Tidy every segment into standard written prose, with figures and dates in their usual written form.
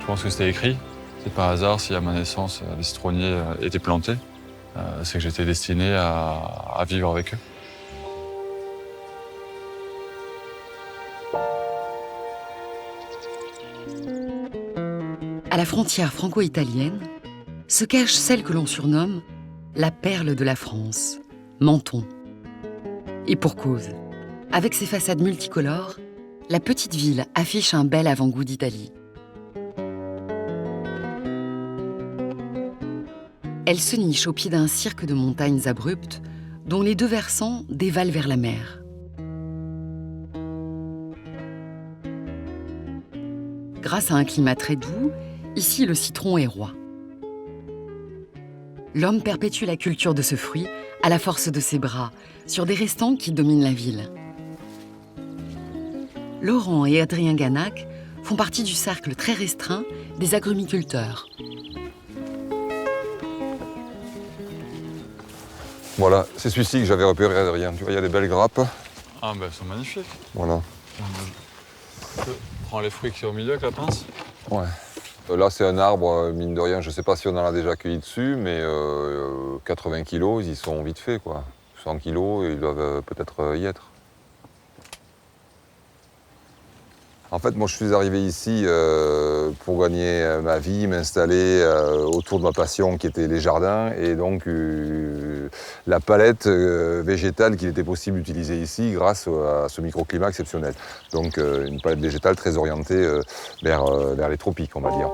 pense que c'était écrit. C'est par hasard si à ma naissance les citronniers étaient plantés. C'est que j'étais destiné à vivre avec eux. À la frontière franco-italienne se cache celle que l'on surnomme la perle de la France, Menton. Et pour cause, avec ses façades multicolores, la petite ville affiche un bel avant-goût d'Italie. Elle se niche au pied d'un cirque de montagnes abruptes dont les deux versants dévalent vers la mer. Grâce à un climat très doux, ici le citron est roi. L'homme perpétue la culture de ce fruit à la force de ses bras, sur des restants qui dominent la ville. Laurent et Adrien Ganac font partie du cercle très restreint des agrumiculteurs. Voilà, c'est celui-ci que j'avais repéré à Adrien. Tu vois, il y a des belles grappes. Ah ben elles sont magnifiques. Voilà. Prends les fruits qui sont au milieu avec la pince. Ouais. Là, c'est un arbre, mine de rien, je ne sais pas si on en a déjà cueilli dessus, mais 80 kilos, ils y sont vite faits, quoi. 100 kilos, ils doivent peut-être y être. En fait, moi, je suis arrivé ici pour gagner ma vie, m'installer autour de ma passion qui était les jardins, et donc la palette végétale qu'il était possible d'utiliser ici grâce à ce microclimat exceptionnel. Donc une palette végétale très orientée vers les tropiques, on va dire.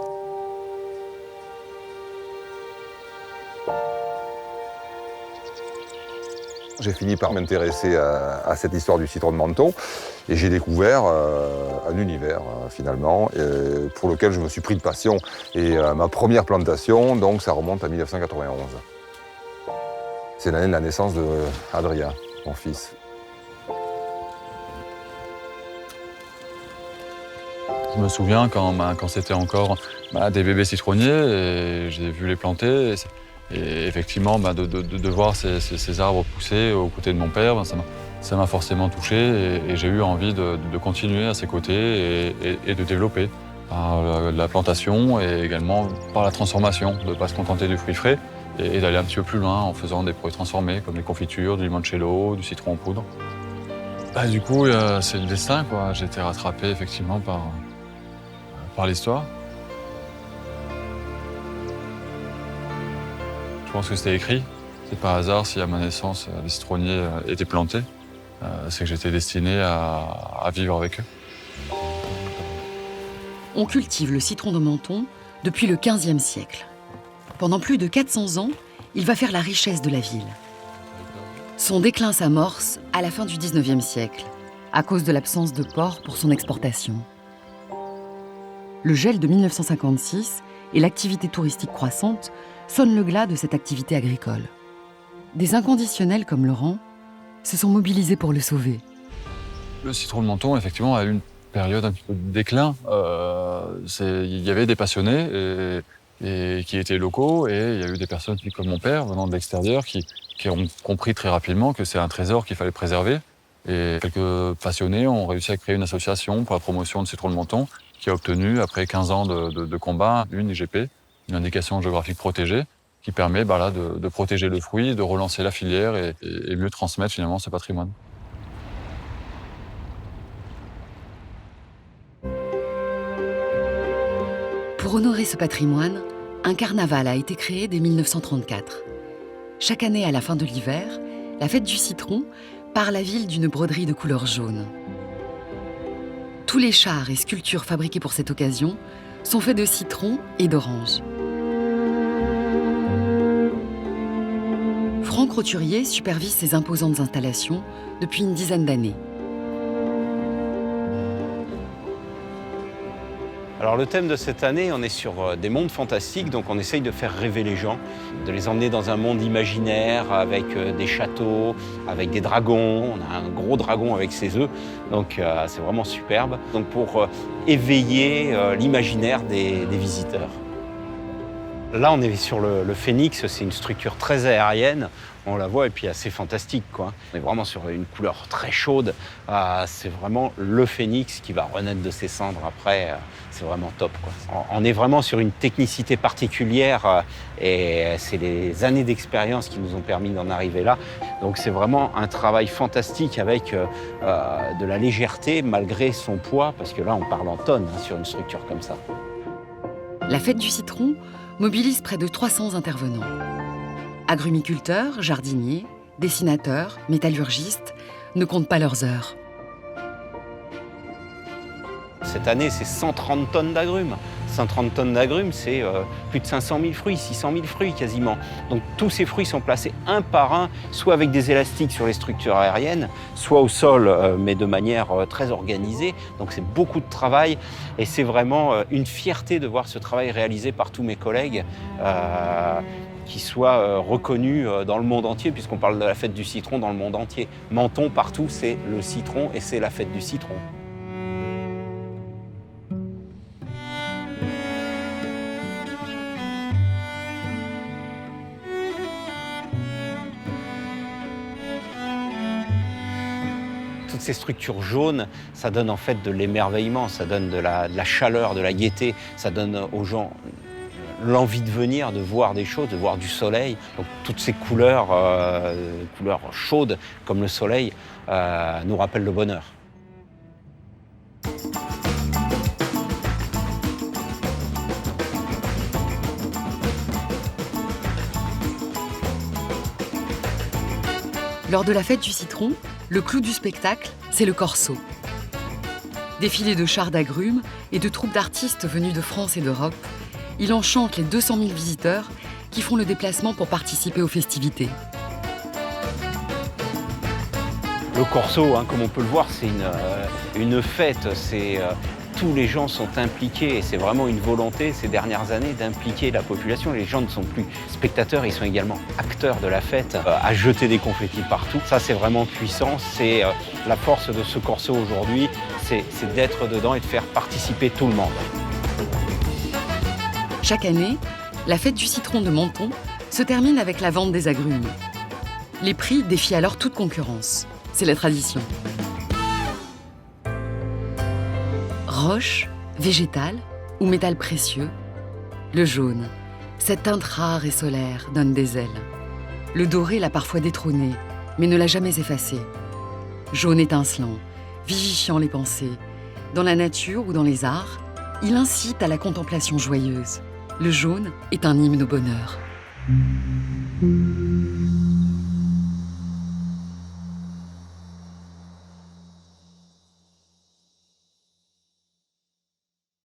J'ai fini par m'intéresser à cette histoire du citron de Menton et j'ai découvert un univers finalement pour lequel je me suis pris de passion. Et ma première plantation, donc, ça remonte à 1991. C'est l'année de la naissance d'Adrien, mon fils. Je me souviens quand c'était encore des bébés citronniers et j'ai vu les planter. Et effectivement, de voir ces arbres pousser aux côtés de mon père, ça m'a forcément touché et j'ai eu envie de continuer à ses côtés et de développer par la plantation et également par la transformation, de ne pas se contenter du fruit frais et d'aller un petit peu plus loin en faisant des produits transformés comme les confitures, du limoncello, du citron en poudre. Du coup, c'est le destin, quoi. J'ai été rattrapé effectivement par l'histoire. Je pense que c'était écrit. C'est par hasard si à ma naissance les citronniers étaient plantés. C'est que j'étais destiné à vivre avec eux. On cultive le citron de Menton depuis le XVe siècle. Pendant plus de 400 ans, il va faire la richesse de la ville. Son déclin s'amorce à la fin du XIXe siècle, à cause de l'absence de ports pour son exportation. Le gel de 1956 et l'activité touristique croissante sonnent le glas de cette activité agricole. Des inconditionnels comme Laurent se sont mobilisés pour le sauver. Le citron de Menton, effectivement, a eu une période un petit peu de déclin. Il y avait des passionnés et qui étaient locaux, et il y a eu des personnes comme mon père, venant de l'extérieur, qui ont compris très rapidement que c'est un trésor qu'il fallait préserver. Et quelques passionnés ont réussi à créer une association pour la promotion de citron de Menton, qui a obtenu, après 15 ans de combat, une IGP, une indication géographique protégée, qui permet de protéger le fruit, de relancer la filière et mieux transmettre finalement ce patrimoine. Pour honorer ce patrimoine, un carnaval a été créé dès 1934. Chaque année, à la fin de l'hiver, la fête du citron part la ville d'une broderie de couleur jaune. Tous les chars et sculptures fabriqués pour cette occasion sont faits de citron et d'orange. Franck Roturier supervise ces imposantes installations depuis une dizaine d'années. Alors le thème de cette année, on est sur des mondes fantastiques, donc on essaye de faire rêver les gens, de les emmener dans un monde imaginaire avec des châteaux, avec des dragons. On a un gros dragon avec ses œufs, donc c'est vraiment superbe. Donc pour éveiller l'imaginaire des visiteurs. Là, on est sur le phénix, c'est une structure très aérienne, on la voit, et puis assez fantastique, quoi. On est vraiment sur une couleur très chaude, c'est vraiment le phénix qui va renaître de ses cendres après, c'est vraiment top, quoi. On est vraiment sur une technicité particulière, et c'est les années d'expérience qui nous ont permis d'en arriver là. Donc c'est vraiment un travail fantastique avec de la légèreté malgré son poids, parce que là, on parle en tonnes sur une structure comme ça. La fête du citron mobilise près de 300 intervenants. Agrumiculteurs, jardiniers, dessinateurs, métallurgistes ne comptent pas leurs heures. Cette année, c'est 130 tonnes d'agrumes. 130 tonnes d'agrumes, c'est plus de 500 000 fruits, 600 000 fruits quasiment. Donc tous ces fruits sont placés un par un, soit avec des élastiques sur les structures aériennes, soit au sol, mais de manière très organisée. Donc c'est beaucoup de travail et c'est vraiment une fierté de voir ce travail réalisé par tous mes collègues, qui soit reconnu dans le monde entier, puisqu'on parle de la fête du citron dans le monde entier. Menton, partout, c'est le citron et c'est la fête du citron. Toutes ces structures jaunes, ça donne en fait de l'émerveillement, ça donne de la chaleur, de la gaieté, ça donne aux gens l'envie de venir, de voir des choses, de voir du soleil. Donc toutes ces couleurs, couleurs chaudes comme le soleil, nous rappellent le bonheur. Lors de la fête du citron, le clou du spectacle, c'est le corso. Défilé de chars d'agrumes et de troupes d'artistes venus de France et d'Europe, il enchante les 200 000 visiteurs qui font le déplacement pour participer aux festivités. Le corso, comme on peut le voir, c'est une fête. Tous les gens sont impliqués et c'est vraiment une volonté ces dernières années d'impliquer la population. Les gens ne sont plus spectateurs, ils sont également acteurs de la fête, à jeter des confettis partout. Ça, c'est vraiment puissant. C'est la force de ce corso aujourd'hui, c'est d'être dedans et de faire participer tout le monde. Chaque année, la fête du citron de Menton se termine avec la vente des agrumes. Les prix défient alors toute concurrence. C'est la tradition. Roche, végétal ou métal précieux, le jaune, cette teinte rare et solaire, donne des ailes. Le doré l'a parfois détrôné, mais ne l'a jamais effacé. Jaune étincelant, vivifiant les pensées, dans la nature ou dans les arts, il incite à la contemplation joyeuse. Le jaune est un hymne au bonheur.